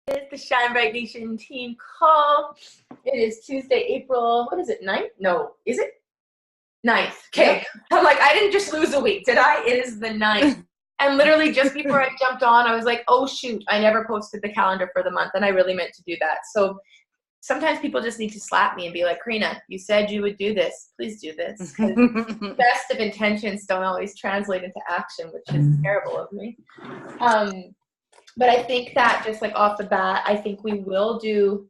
It's the Shine Bright Nation Team Call. It is Tuesday, April, what is it, 9th? No, is it? 9th. Okay. Yep. I'm like, I didn't just lose a week, did I? It is the 9th. And literally just before I jumped on, I was like, oh shoot, I never posted the calendar for the month, and I really meant to do that. So sometimes people just need to slap me and be like, Karina, you said you would do this. Please do this. Best of intentions don't always translate into action, which is terrible of me. But I think that just like off the bat, I think we will do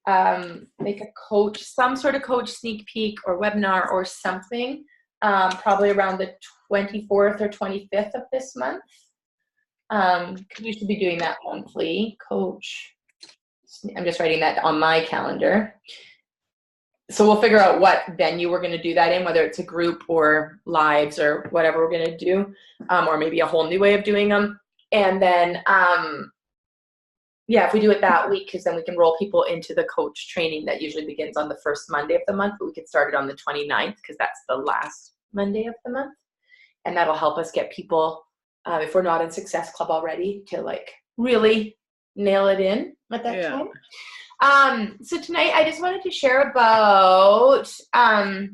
like a coach, some sort of coach sneak peek or webinar or something, probably around the 24th or 25th of this month. Because we should be doing that monthly. Coach, I'm just writing that on my calendar. So we'll figure out what venue we're going to do that in, whether it's a group or lives or whatever we're going to do, or maybe a whole new way of doing them. And then, yeah, if we do it that week, because then we can roll people into the coach training that usually begins on the first Monday of the month, but we could start it on the 29th because that's the last Monday of the month. And that'll help us get people, if we're not in Success Club already, to like really nail it in at that time. So tonight I just wanted to share about, I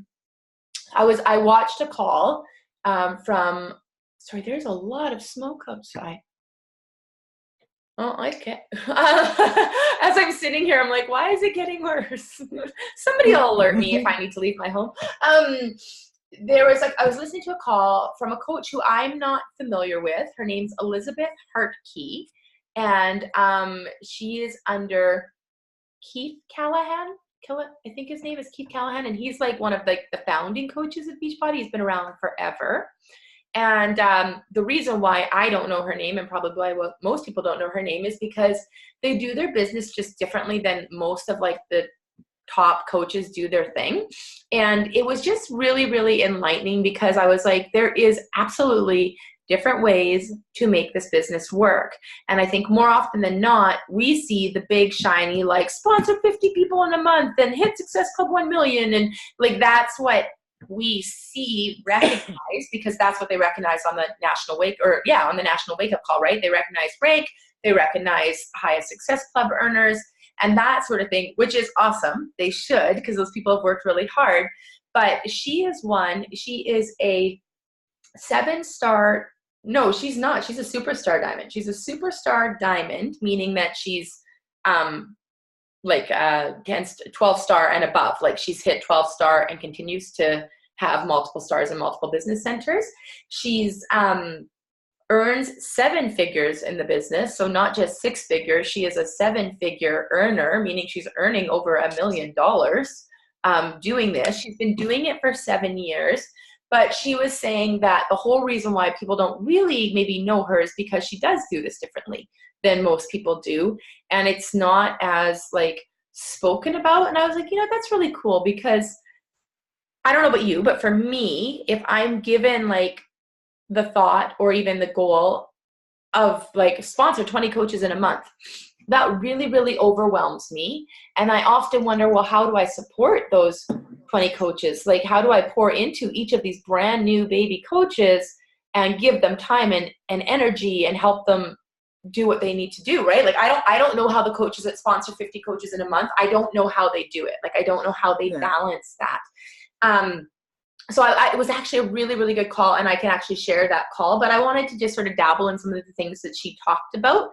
watched a call from, sorry, there's a lot of smoke outside. Oh, okay. As I'm sitting here, I'm like, why is it getting worse? Somebody will alert me if I need to leave my home. I was listening to a call from a coach who I'm not familiar with. Her name's Elizabeth Hartkey, and she is under Keith Callahan. I think his name is Keith Callahan, and he's like one of like the founding coaches of Beachbody. He's been around forever. And the reason why I don't know her name, and probably why most people don't know her name, is because they do their business just differently than most of like the top coaches do their thing. And it was just really, really enlightening, because I was like, there is absolutely different ways to make this business work. And I think more often than not, we see the big shiny, like sponsor 50 people in a month and hit Success Club 1 million. And like, that's what we see recognized, because that's what they recognize on the national wake up call, right? They recognize break, they recognize highest Success Club earners and that sort of thing, which is awesome. They should, because those people have worked really hard. But she is a 7-star. No, she's not. She's a superstar diamond. She's a superstar diamond, meaning that she's against 12-star and above. Like she's hit 12-star and continues to have multiple stars in multiple business centers. She's earns 7 figures in the business, so not just 6 figures. She is a 7-figure earner, meaning she's earning over $1 million doing this. She's been doing it for 7 years. But she was saying that the whole reason why people don't really maybe know her is because she does do this differently than most people do. And it's not as like spoken about. And I was like, that's really cool, because I don't know about you, but for me, if I'm given like the thought or even the goal of like sponsor 20 coaches in a month, that really, really overwhelms me. And I often wonder, well, how do I support those 20 coaches? Like, how do I pour into each of these brand new baby coaches and give them time and energy and help them do what they need to do, right? Like, I don't know how the coaches that sponsor 50 coaches in a month, I don't know how they do it. Like, I don't know how they balance that. So it was actually a really, really good call, and I can actually share that call, but I wanted to just sort of dabble in some of the things that she talked about.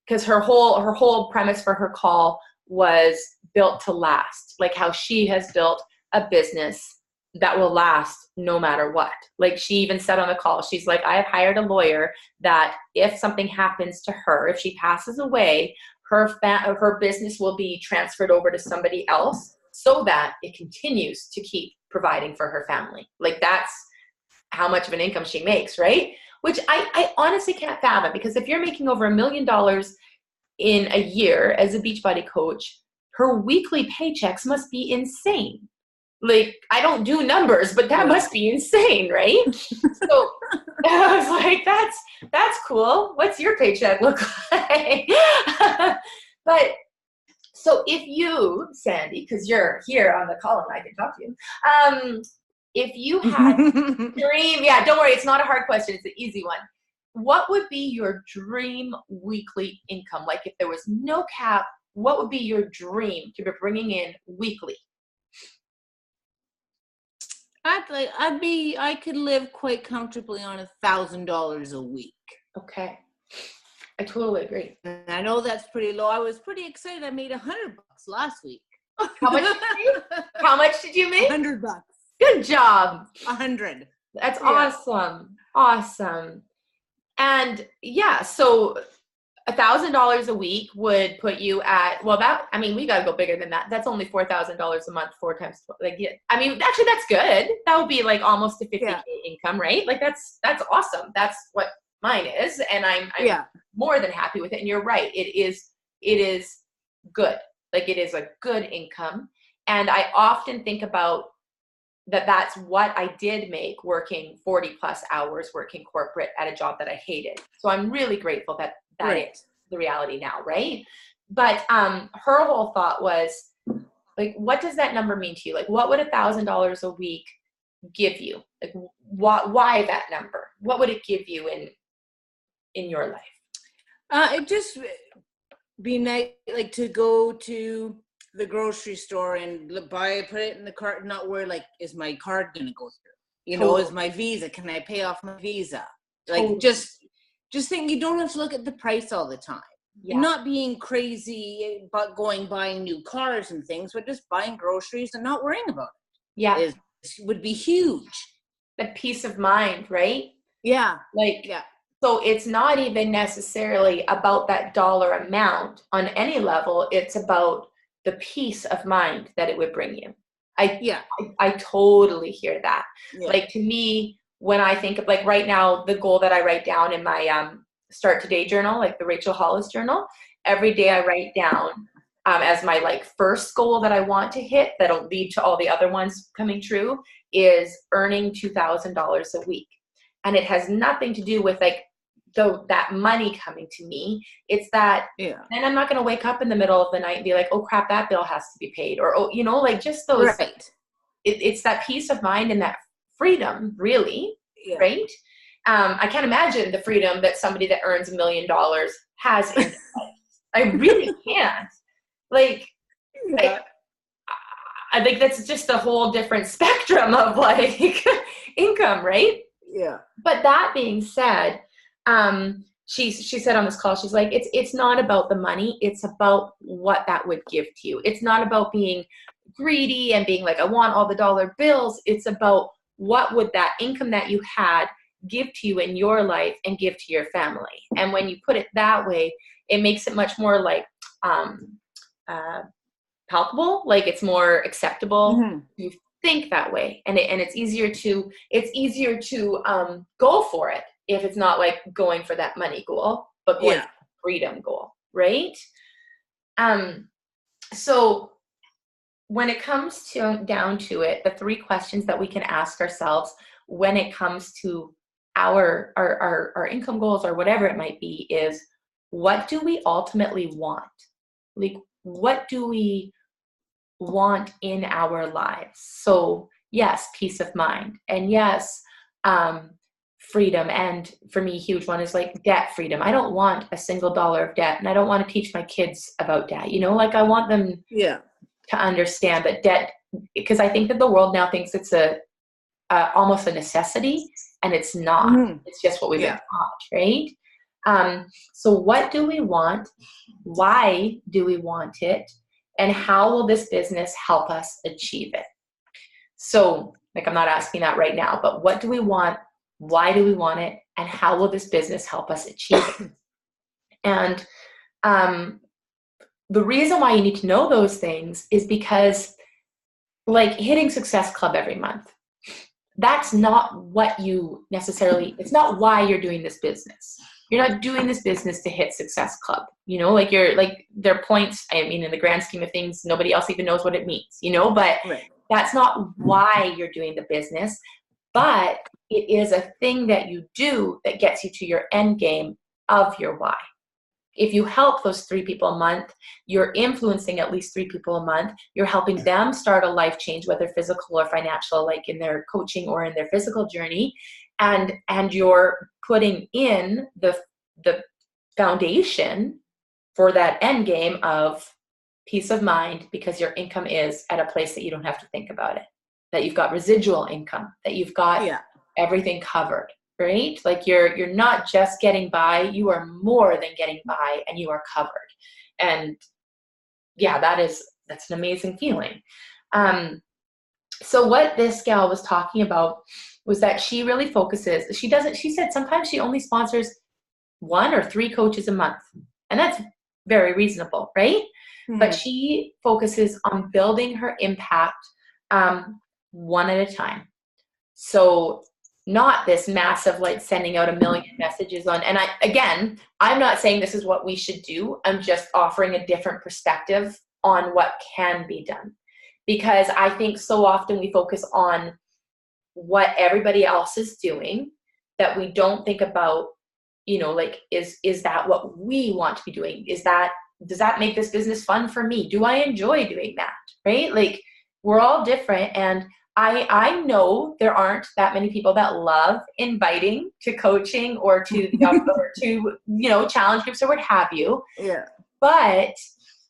Because her whole premise for her call was built to last, like how she has built a business that will last no matter what. Like she even said on the call, she's like, I have hired a lawyer that if something happens to her, if she passes away, her business will be transferred over to somebody else so that it continues to keep providing for her family. Like that's how much of an income she makes, right? Which I honestly can't fathom, because if you're making over $1 million in a year as a Beachbody coach, her weekly paychecks must be insane. Like, I don't do numbers, but that must be insane, right? So I was like, that's cool. What's your paycheck look like? But so if you, Sandy, because you're here on the call and I can talk to you, if you had dream, don't worry, it's not a hard question, it's an easy one. what would be your dream weekly income? Like if there was no cap, what would be your dream to be bringing in weekly? I could live quite comfortably on $1,000 a week. Okay. I totally agree. And I know that's pretty low. I was pretty excited. I made $100 last week. How much did you make? How much did you make? $100. Good job. 100. That's awesome. Awesome. And yeah, so $1,000 a week would put you at, well, that, I mean, we got to go bigger than that. That's only $4,000 a month, 4 times, like, yeah, I mean, actually that's good. That would be like almost a 50K income, right? Like that's awesome. That's what mine is. And I'm more than happy with it. And you're right. It is good. Like it is a good income. And I often think about that's what I did make working 40 plus hours, working corporate at a job that I hated. So I'm really grateful that is the reality now, right? But her whole thought was like, what does that number mean to you? Like, what would $1,000 a week give you? Like, why that number? What would it give you in your life? It just be nice, like to go to the grocery store and put it in the cart and not worry, like, is my card going to go through? You know, is my Visa, can I pay off my Visa? Like, just think you don't have to look at the price all the time. Yeah. Not being crazy, but buying new cars and things, but just buying groceries and not worrying about it. Yeah. Would be huge. The peace of mind, right? Yeah. Like, so it's not even necessarily about that dollar amount on any level. It's about the peace of mind that it would bring you. I totally hear that. Yeah. Like to me, when I think of like right now, the goal that I write down in my Start Today journal, like the Rachel Hollis journal, every day I write down as my like first goal that I want to hit that'll lead to all the other ones coming true is earning $2,000 a week. And it has nothing to do with like that money coming to me. It's that then I'm not going to wake up in the middle of the night and be like, oh crap, that bill has to be paid. Or, oh, you know, like just those, it's that peace of mind and that freedom really, right? I can't imagine the freedom that somebody that earns $1 million has in life. I really can't. Like, I think that's just a whole different spectrum of like income, right? Yeah. But that being said, she said on this call, she's like, it's not about the money. It's about what that would give to you. It's not about being greedy and being like, I want all the dollar bills. It's about what would that income that you had give to you in your life and give to your family. And when you put it that way, it makes it much more like, palpable. Like it's more acceptable to think that way. And it's easier to go for it if it's not like going for that money goal, but going for the freedom goal, right? So when it comes down to it, the 3 questions that we can ask ourselves when it comes to our income goals or whatever it might be is, what do we ultimately want? Like, what do we want in our lives? So yes, peace of mind, and yes, freedom. And for me, a huge one is like debt freedom. I don't want a single dollar of debt, and I don't want to teach my kids about debt. You know, like I want them to understand that debt, because I think that the world now thinks it's almost a necessity, and it's not. It's just what we've been taught, right? So what do we want? Why do we want it? And how will this business help us achieve it? So, like, I'm not asking that right now, but what do we want? Why do we want it? And how will this business help us achieve it? And the reason why you need to know those things is because, like, hitting Success Club every month, that's not what you necessarily, it's not why you're doing this business. You're not doing this business to hit Success Club, you know, like their points, I mean, in the grand scheme of things, nobody else even knows what it means, you know, but that's not why you're doing the business, but it is a thing that you do that gets you to your end game of your why. If you help those 3 people a month, you're influencing at least 3 people a month. You're helping them start a life change, whether physical or financial, like in their coaching or in their physical journey. And you're putting in the foundation for that end game of peace of mind, because your income is at a place that you don't have to think about it, that you've got residual income, that you've got everything covered, right? Like you're not just getting by, you are more than getting by, and you are covered. And yeah, that's an amazing feeling. So what this gal was talking about was that she really focuses, she said sometimes she only sponsors 1 or 3 coaches a month. And that's very reasonable, right? Mm-hmm. But she focuses on building her impact one at a time. So not this massive, like sending out 1 million messages on, and I'm not saying this is what we should do. I'm just offering a different perspective on what can be done. Because I think so often we focus on what everybody else is doing that we don't think about, like, is that what we want to be doing? Does that make this business fun for me? Do I enjoy doing that? Right? Like, we're all different. And I know there aren't that many people that love inviting to coaching or to challenge groups or what have you. Yeah. But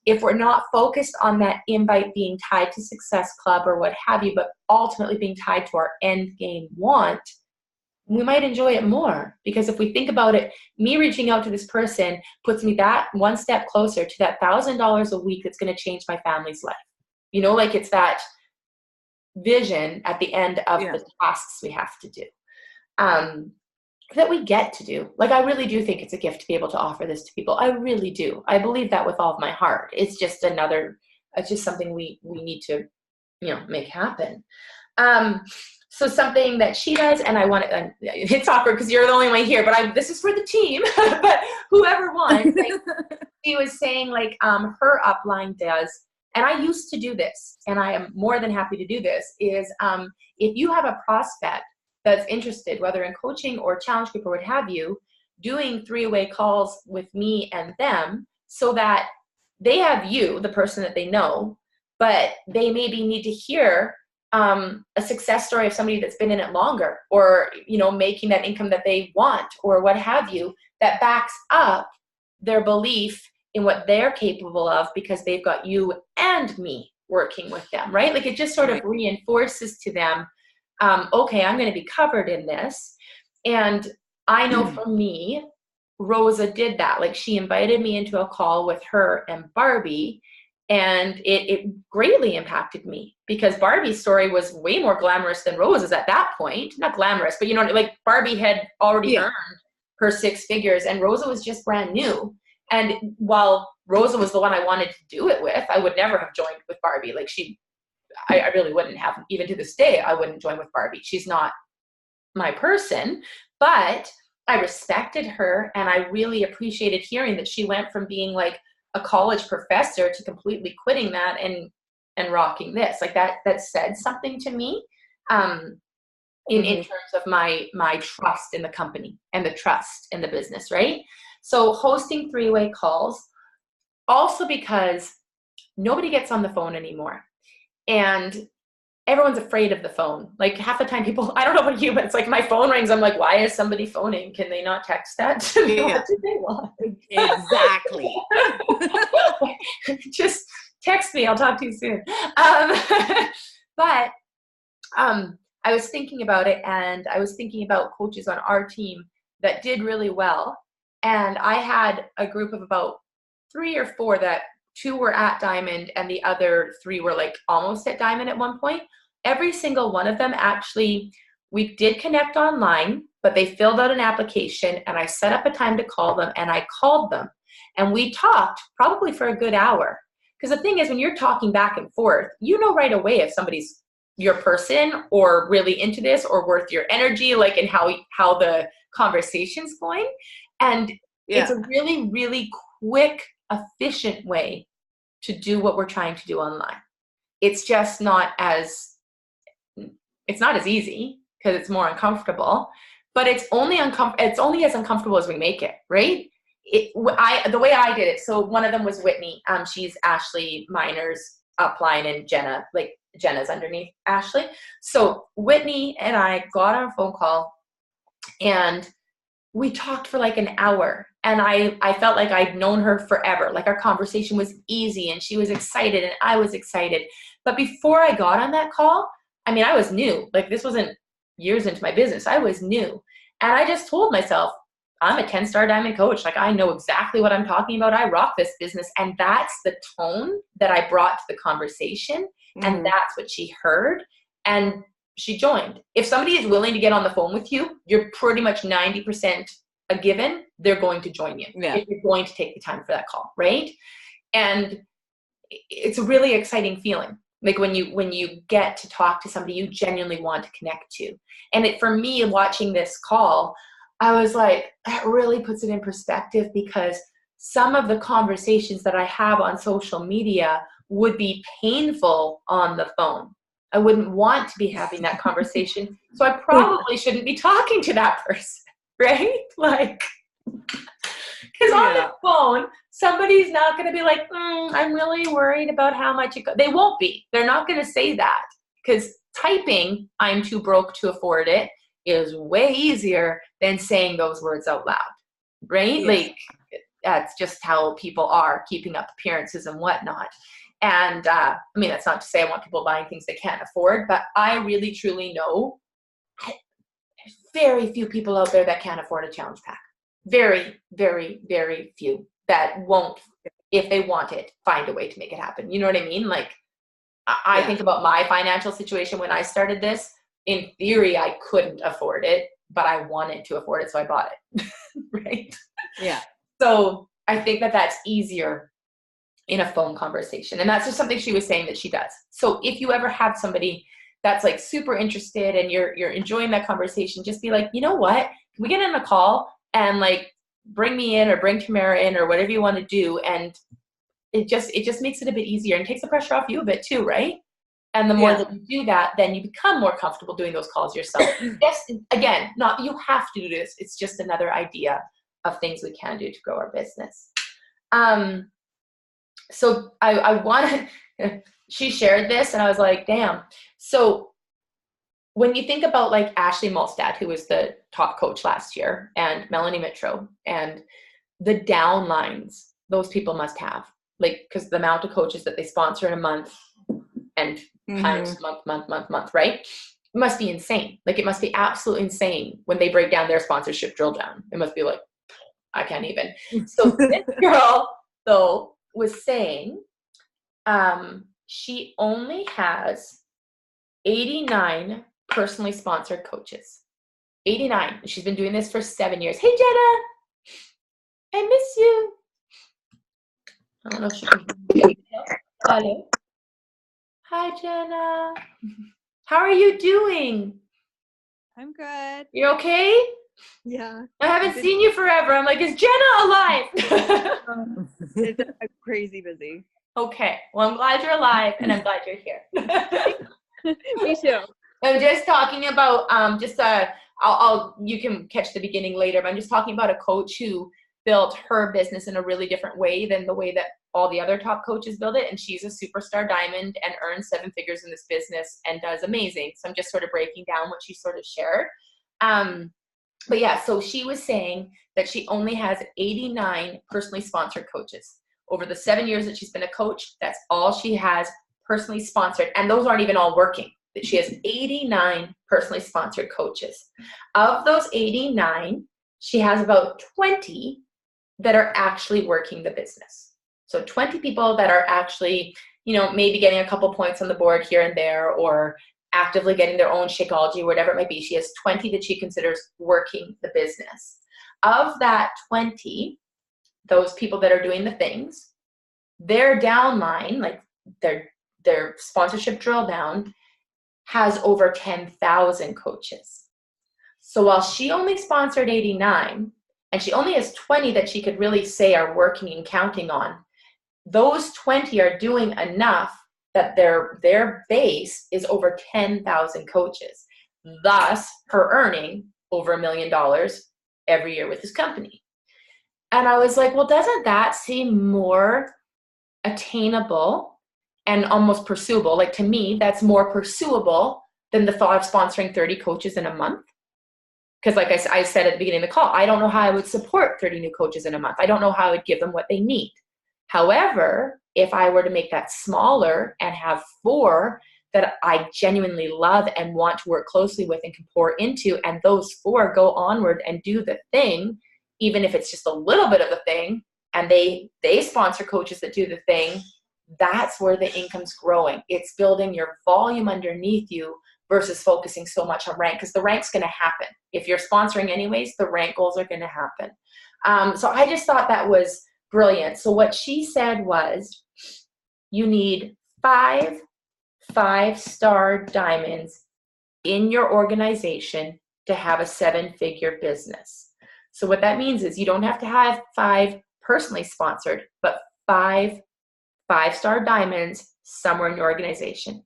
if we're not focused on that invite being tied to Success Club or what have you, but ultimately being tied to our end game want, we might enjoy it more. Because if we think about it, me reaching out to this person puts me that one step closer to that $1,000 a week that's going to change my family's life. Like it's that vision at the end of the tasks we have to do. That we get to do. Like, I really do think it's a gift to be able to offer this to people. I really do. I believe that with all of my heart. It's just something we need to, make happen. So something that she does, and I want to, it's awkward because you're the only one here, but this is for the team, but whoever wants, like, she was saying, like, her upline does, and I used to do this, and I am more than happy to do this, is if you have a prospect that's interested, whether in coaching or challenge group or what have you, doing 3-way calls with me and them so that they have you, the person that they know, but they maybe need to hear a success story of somebody that's been in it longer, or, making that income that they want, or what have you, that backs up their belief in what they're capable of because they've got you and me working with them, right? Like, it just sort of reinforces to them, okay, I'm going to be covered in this. And I know for me, Rosa did that. Like, she invited me into a call with her and Barbie, and it greatly impacted me because Barbie's story was way more glamorous than Rosa's at that point. Not glamorous, but like, Barbie had already earned her 6 figures, and Rosa was just brand new. And while Rosa was the one I wanted to do it with, I would never have joined with Barbie. Like, I really wouldn't have. Even to this day, I wouldn't join with Barbie. She's not my person, but I respected her, and I really appreciated hearing that she went from being like a college professor to completely quitting that and rocking this. Like, that said something to me in terms of my trust in the company and the trust in the business, right? So hosting 3-way calls, also because nobody gets on the phone anymore. And everyone's afraid of the phone. Like, half the time people, I don't know about you, but it's like my phone rings. I'm like, why is somebody phoning? Can they not text that to me? What do they want? Exactly. Just text me. I'll talk to you soon. But I was thinking about it, and I was thinking about coaches on our team that did really well. And I had a group of about 3 or 4 that 2 were at Diamond and the other 3 were like almost at Diamond at one point. Every single one of them, actually, we did connect online, but they filled out an application, and I set up a time to call them, and I called them, and we talked probably for a good hour. Because the thing is, when you're talking back and forth, right away if somebody's your person or really into this or worth your energy, like, and how the conversation's going. And it's a really, really quick, efficient way to do what we're trying to do online. It's just not as easy because it's more uncomfortable, but it's only as uncomfortable as we make it, right? The way I did it. So one of them was Whitney. She's Ashley Miner's upline, and Jenna's underneath Ashley. So Whitney and I got on a phone call, and we talked for like an hour, and I felt like I'd known her forever. Like our conversation was easy and she was excited and I was excited. But before I got on that call, I mean, I was new. Like this wasn't years into my business. I was new. And I just told myself, I'm a 10-star diamond coach. Like I know exactly what I'm talking about. I rock this business. And that's the tone that I brought to the conversation. And that's what she heard. And she joined. If somebody is willing to get on the phone with you, you're pretty much 90% a given. They're going to join you if you're going to take the time for that call, right? And it's a really exciting feeling. Like when you get to talk to somebody you genuinely want to connect to. And for me, watching this call, I was like, that really puts it in perspective, because some of the conversations that I have on social media would be painful on the phone. I wouldn't want to be having that conversation. So I probably shouldn't be talking to that person, right? Like, because on the phone, somebody's not going to be like, I'm really worried about how much it They won't be. They're not going to say that, because typing, I'm too broke to afford it, is way easier than saying those words out loud, right? Like, that's just how people are, keeping up appearances and whatnot. And I mean, that's not to say I want people buying things they can't afford, but I really truly know there's very few people out there that can't afford a challenge pack. Very, very, very few that won't, if they want it, find a way to make it happen. You know what I mean? Like, I think about my financial situation when I started this. In theory, I couldn't afford it, but I wanted to afford it, so I bought it. Right? Yeah. So I think that that's easier in a phone conversation. And that's just something she was saying that she does. So if you ever have somebody that's like super interested and you're enjoying that conversation, just be like, you know what? Can we get in a call and like bring me in or bring Tamara in or whatever you want to do? And it just makes it a bit easier and takes the pressure off you a bit too, right? And the more that you do that, then you become more comfortable doing those calls yourself. Yes, again, not you have to do this. It's just another idea of things we can do to grow our business. So I wanted, she shared this and I was like, damn. So when you think about like Ashley Molstad, who was the top coach last year, and Melanie Mitro, and the downlines those people must have, like, because the amount of coaches that they sponsor in a month and times month, right? It must be insane. Like, it must be absolutely insane when they break down their sponsorship drill down. It must be like, I can't even. So this girl, though, was saying she only has 89 personally sponsored coaches. 89. She's been doing this for 7 years. Hey, Jenna. I miss you. I don't know if she can hear me. Hello. Hi, Jenna. How are you doing? I'm good. You okay? Yeah. I haven't seen you forever. I'm like, is Jenna alive? It's crazy busy. Okay. Well, I'm glad you're alive, and I'm glad you're here. Me too. I'm just talking about you can catch the beginning later, but I'm just talking about a coach who built her business in a really different way than the way that all the other top coaches build it. And she's a superstar diamond and earns 7 figures in this business and does amazing. So I'm just sort of breaking down what she sort of shared. But yeah, so she was saying that she only has 89 personally sponsored coaches. Over the 7 years that she's been a coach, that's all she has personally sponsored. And those aren't even all working. She has 89 personally sponsored coaches. Of those 89, she has about 20 that are actually working the business. So 20 people that are actually, maybe getting a couple points on the board here and there, or actively getting their own Shakeology, whatever it might be. She has 20 that she considers working the business. Of that 20, those people that are doing the things, their downline, like their sponsorship drill down, has over 10,000 coaches. So while she only sponsored 89, and she only has 20 that she could really say are working and counting on, those 20 are doing enough that their base is over 10,000 coaches. Thus, her earning over $1 million every year with this company. And I was like, well, doesn't that seem more attainable and almost pursuable? Like, to me, that's more pursuable than the thought of sponsoring 30 coaches in a month. Because like I said at the beginning of the call, I don't know how I would support 30 new coaches in a month. I don't know how I would give them what they need. However, if I were to make that smaller and have 4 that I genuinely love and want to work closely with and can pour into, and those 4 go onward and do the thing, even if it's just a little bit of the thing, and they sponsor coaches that do the thing, that's where the income's growing. It's building your volume underneath you versus focusing so much on rank, because the rank's going to happen. If you're sponsoring anyways, the rank goals are going to happen. So I just thought that was brilliant. So what she said was, you need 5 5-star diamonds in your organization to have a 7-figure business. So what that means is you don't have to have 5 personally sponsored, but 5 5-star diamonds somewhere in your organization.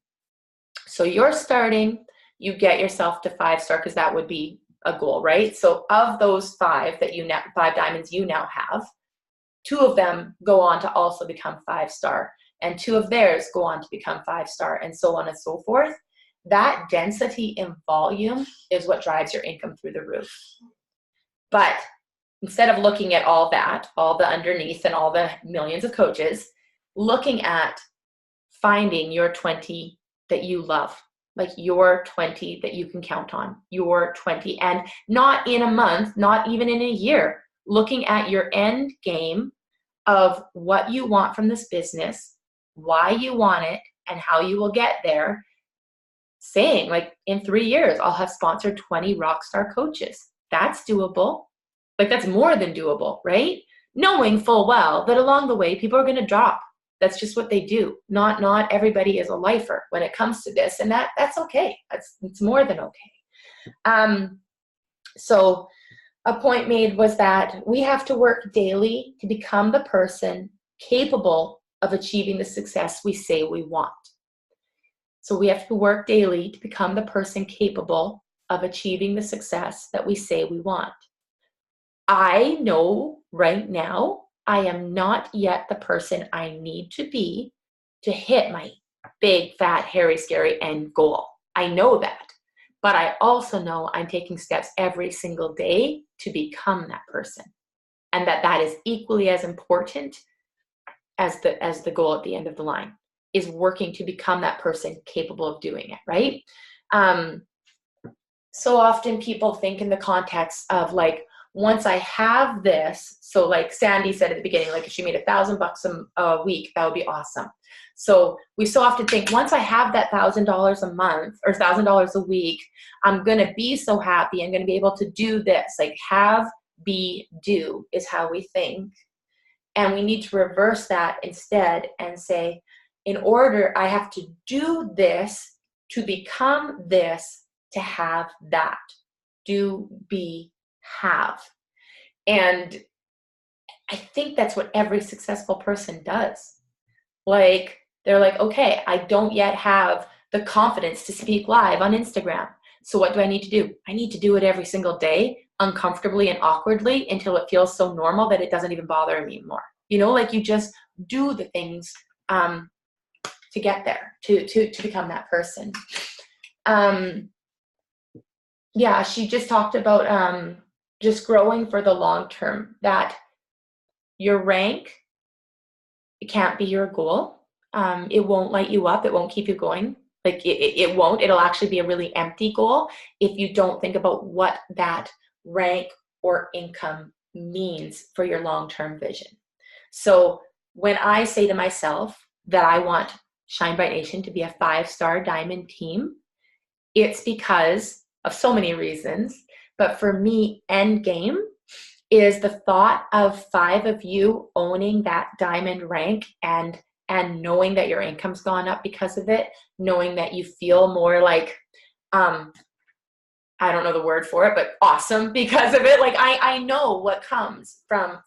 So you're starting, you get yourself to 5-star, because that would be a goal, right? So of those 5 that 5 diamonds you now have, 2 of them go on to also become 5-star, and 2 of theirs go on to become 5-star, and so on and so forth. That density in volume is what drives your income through the roof. But instead of looking at all that, all the underneath and all the millions of coaches, looking at finding your 20 that you love, like your 20 that you can count on, your 20, and not in a month, not even in a year, looking at your end game of what you want from this business, why you want it, and how you will get there, saying like, in 3 years, I'll have sponsored 20 rockstar coaches. That's doable. Like, that's more than doable, right? Knowing full well that along the way, people are going to drop. That's just what they do. Not everybody is a lifer when it comes to this, and that's okay. It's more than okay. So a point made was that we have to work daily to become the person capable of achieving the success we say we want. So we have to work daily to become the person capable of achieving the success that we say we want. I know right now I am not yet the person I need to be to hit my big, fat, hairy, scary end goal. I know that. But I also know I'm taking steps every single day to become that person. And that is equally as important as the goal at the end of the line, is working to become that person capable of doing it, right? So often people think in the context of like, once I have this, so like Sandy said at the beginning, like if she made $1,000 a week, that would be awesome. So we so often think, once I have that $1,000 a month or $1,000 a week, I'm going to be so happy. I'm going to be able to do this. Like have, be, do is how we think. And we need to reverse that instead and say, in order, I have to do this to become this, to have that. Do, be, have. And I think that's what every successful person does. Like, they're like, okay, I don't yet have the confidence to speak live on Instagram. So what do I need to do? I need to do it every single day, uncomfortably and awkwardly, until it feels so normal that it doesn't even bother me anymore. You know, like you just do the things to get there, to become that person. Yeah, she just talked about just growing for the long term, that your rank, it can't be your goal. It won't light you up. It won't keep you going. Like it won't. It'll actually be a really empty goal if you don't think about what that rank or income means for your long-term vision. So when I say to myself that I want Shine Bright Nation to be a 5-star diamond team, it's because of so many reasons. But for me, end game is the thought of 5 of you owning that diamond rank and knowing that your income's gone up because of it, knowing that you feel more like, I don't know the word for it, but awesome because of it. Like I know what comes from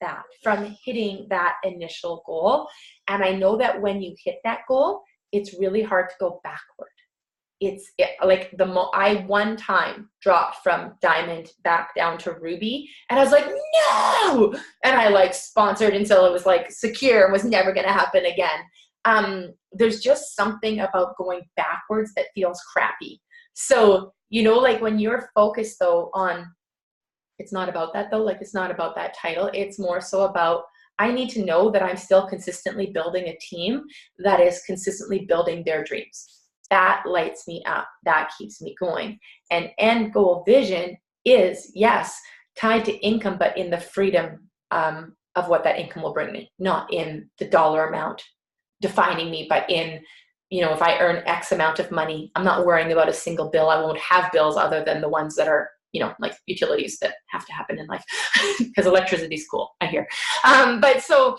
that, from hitting that initial goal. And I know that when you hit that goal, it's really hard to go backward. I one time dropped from diamond back down to ruby, and I was like, no! And I like sponsored until it was like secure and was never going to happen again. There's just something about going backwards that feels crappy. So, like when you're focused though on, it's not about that though, like it's not about that title. It's more so about, I need to know that I'm still consistently building a team that is consistently building their dreams. That lights me up. That keeps me going. And end goal vision is, yes, tied to income, but in the freedom of what that income will bring me, not in the dollar amount defining me, but in, if I earn X amount of money, I'm not worrying about a single bill. I won't have bills other than the ones that are, like utilities that have to happen in life, because electricity is cool, I hear. But so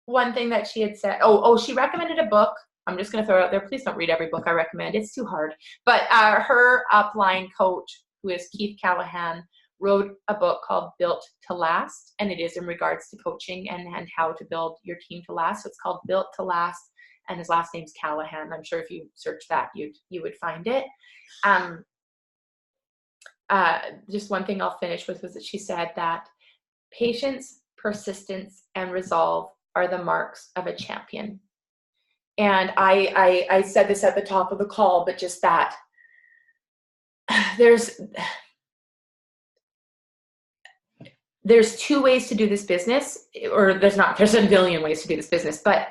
one thing that she had said, she recommended a book. I'm just going to throw it out there. Please don't read every book I recommend. It's too hard. But her upline coach, who is Keith Callahan, wrote a book called Built to Last, and it is in regards to coaching and how to build your team to last. So it's called Built to Last, and his last name's Callahan. I'm sure if you search that, you would find it. Just one thing I'll finish with was that she said that patience, persistence, and resolve are the marks of a champion. And I said this at the top of the call, but just that there's two ways to do this business, or there's a billion ways to do this business, but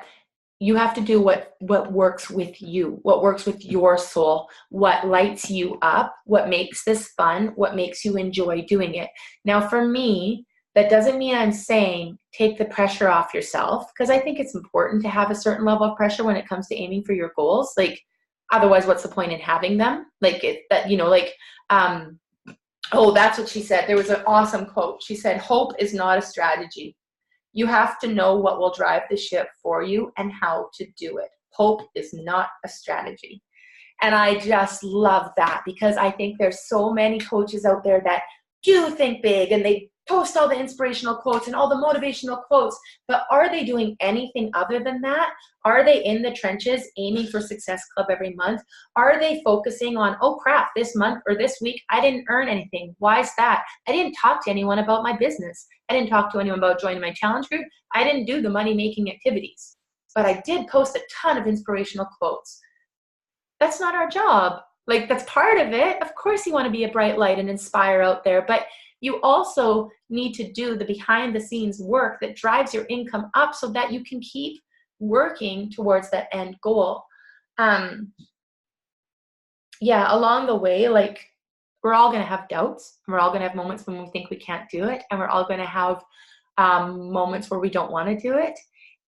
you have to do what works with you, what works with your soul, what lights you up, what makes this fun, what makes you enjoy doing it. Now, for me, that doesn't mean I'm saying take the pressure off yourself, because I think it's important to have a certain level of pressure when it comes to aiming for your goals. Like, otherwise, what's the point in having them? That's what she said. There was an awesome quote. She said, "Hope is not a strategy. You have to know what will drive the ship for you and how to do it. Hope is not a strategy." And I just love that, because I think there's so many coaches out there that do think big and they post all the inspirational quotes and all the motivational quotes, but are they doing anything other than that? Are they in the trenches aiming for Success Club every month? Are they focusing on, oh crap, this month or this week, I didn't earn anything. Why is that? I didn't talk to anyone about my business. I didn't talk to anyone about joining my challenge group. I didn't do the money-making activities, but I did post a ton of inspirational quotes. That's not our job. Like, that's part of it. Of course you want to be a bright light and inspire out there, but you also need to do the behind the scenes work that drives your income up so that you can keep working towards that end goal. Along the way, like, we're all going to have doubts, and we're all going to have moments when we think we can't do it, and we're all going to have moments where we don't want to do it.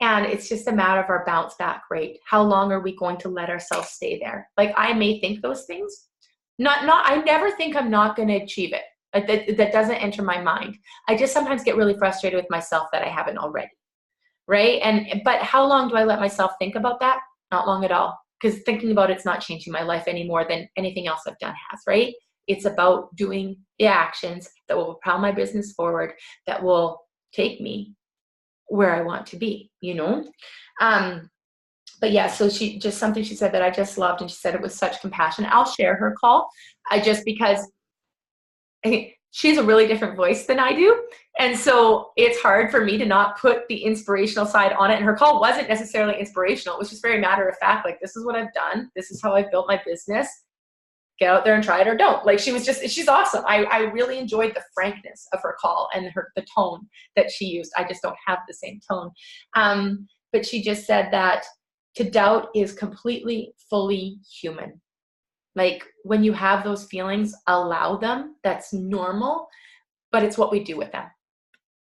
And it's just a matter of our bounce back rate. How long are we going to let ourselves stay there? Like, I may think those things. I never think I'm not going to achieve it. That doesn't enter my mind. I just sometimes get really frustrated with myself that I haven't already, right? But how long do I let myself think about that? Not long at all, because thinking about it's not changing my life any more than anything else I've done has, right? It's about doing the actions that will propel my business forward, that will take me where I want to be, But yeah, so something she said that I just loved, and she said it with such compassion. I'll share her call, because I think she's a really different voice than I do. And so it's hard for me to not put the inspirational side on it. And her call wasn't necessarily inspirational. It was just very matter of fact. Like, this is what I've done. This is how I've built my business. Get out there and try it or don't. Like, she's awesome. I really enjoyed the frankness of her call and the tone that she used. I just don't have the same tone. But she just said that to doubt is completely, fully human. Like, when you have those feelings, allow them. That's normal, but it's what we do with them.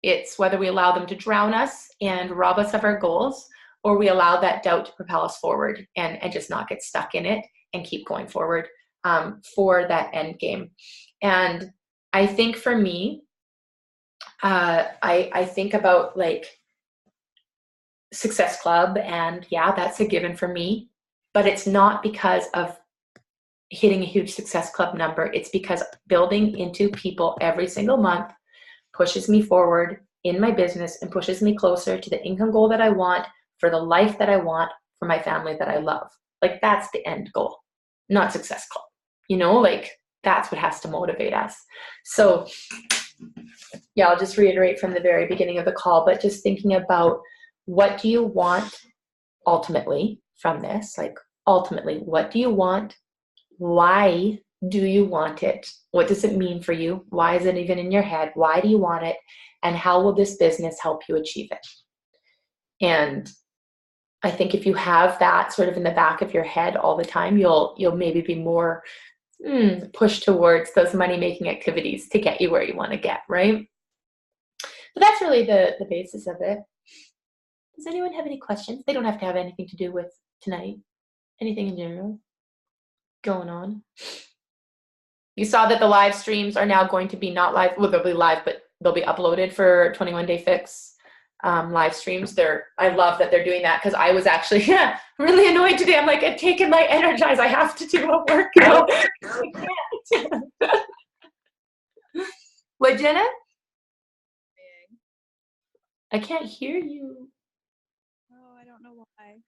It's whether we allow them to drown us and rob us of our goals, or we allow that doubt to propel us forward and just not get stuck in it and keep going forward for that end game. And I think for me, I think about like Success Club, and yeah, that's a given for me, but it's not because of hitting a huge Success Club number. It's because building into people every single month pushes me forward in my business and pushes me closer to the income goal that I want, for the life that I want, for my family that I love. Like, that's the end goal, not Success Club. Like, that's what has to motivate us. So yeah, I'll just reiterate from the very beginning of the call, but just thinking about, what do you want ultimately from this? Like, ultimately, what do you want? Why do you want it? What does it mean for you? Why is it even in your head? Why do you want it? And how will this business help you achieve it? And I think if you have that sort of in the back of your head all the time, you'll maybe be more pushed towards those money-making activities to get you where you want to get, right? But that's really the basis of it. Does anyone have any questions? They don't have to have anything to do with tonight. Anything in general going on? You saw that the live streams are now going to be not live. Well, they'll be live, but they'll be uploaded for 21 Day Fix live streams. I love that they're doing that, because I was actually really annoyed today. I'm like, I've taken my Energize. I have to do a workout. I can't. What, Jenna? I can't hear you. Oh, I don't know why.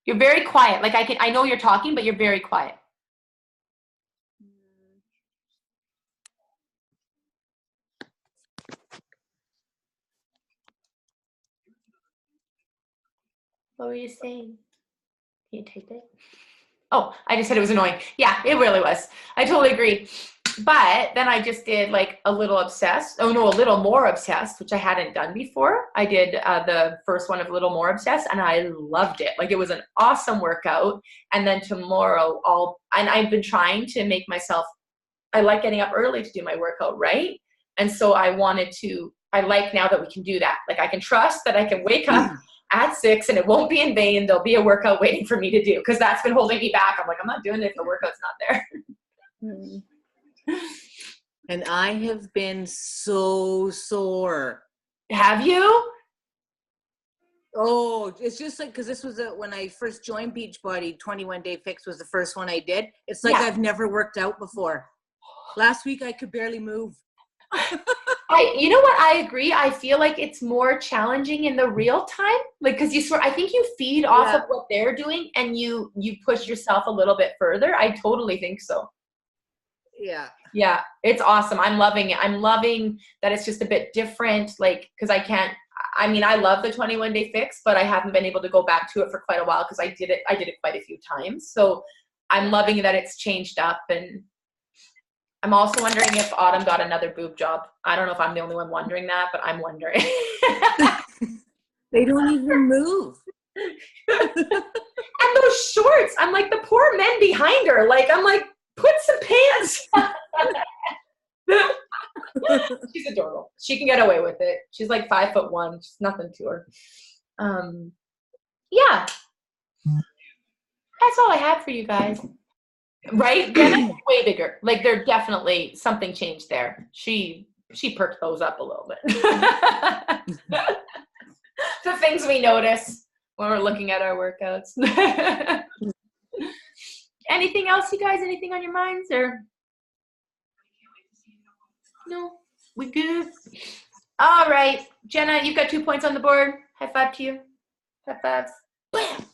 You're very quiet. Like I know you're talking, but you're very quiet. What were you saying? Can you type it? Oh, I just said it was annoying. Yeah, it really was. I totally agree. But then I just did like a little obsessed. Oh no, a little more obsessed, which I hadn't done before. I did the first one of Little More Obsessed, and I loved it. Like, it was an awesome workout. And then tomorrow and I've been trying to make myself, I like getting up early to do my workout, right? And so I like now that we can do that. Like, I can trust that I can wake up at 6 and it won't be in vain. There'll be a workout waiting for me to do, because that's been holding me back. I'm like, I'm not doing it if the workout's not there. And I have been so sore. Have you? Oh, it's just like, because this was when I first joined Beachbody, 21 Day Fix was the first one I did. It's like I've never worked out before. Last week I could barely move. You know what? I agree. I feel like it's more challenging in the real time, like, because I think you feed off of what they're doing, and you push yourself a little bit further. I totally think so. Yeah, it's awesome. I'm loving it. I'm loving that it's just a bit different, like, because I love the 21 Day Fix, but I haven't been able to go back to it for quite a while, because I did it quite a few times. So I'm loving that it's changed up. And I'm also wondering if Autumn got another boob job. I don't know if I'm the only one wondering that, but I'm wondering. They don't even move. And those shorts, I'm like, the poor men behind her. Like, I'm like, put some pants on. She's adorable. She can get away with it. She's like 5'1". She's nothing to her. Yeah. That's all I had for you guys. Right? Jenna's way bigger. Like, there definitely something changed there. She perked those up a little bit. The things we notice when we're looking at our workouts. Anything else, you guys? Anything on your minds, or no? We good? All right, Jenna, you've got 2 points on the board. High five to you. High fives. Bam.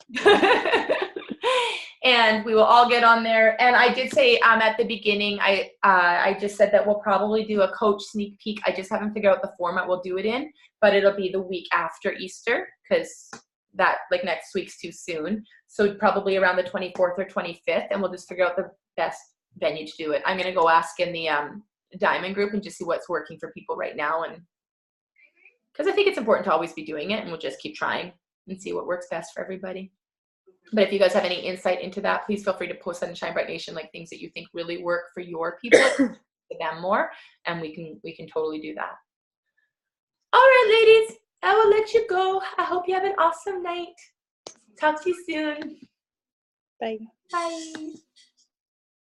And we will all get on there. And I did say at the beginning, I just said that we'll probably do a coach sneak peek. I just haven't figured out the format we'll do it in, but it'll be the week after Easter, because that, like, next week's too soon. So probably around the 24th or 25th, and we'll just figure out the best venue to do it. I'm going to go ask in the Diamond group and just see what's working for people right now. And because I think it's important to always be doing it, and we'll just keep trying and see what works best for everybody. But if you guys have any insight into that, please feel free to post that in Shine Bright Nation, like things that you think really work for your people, for them more, and we can totally do that. All right, ladies, I will let you go. I hope you have an awesome night. Talk to you soon. Bye. Bye.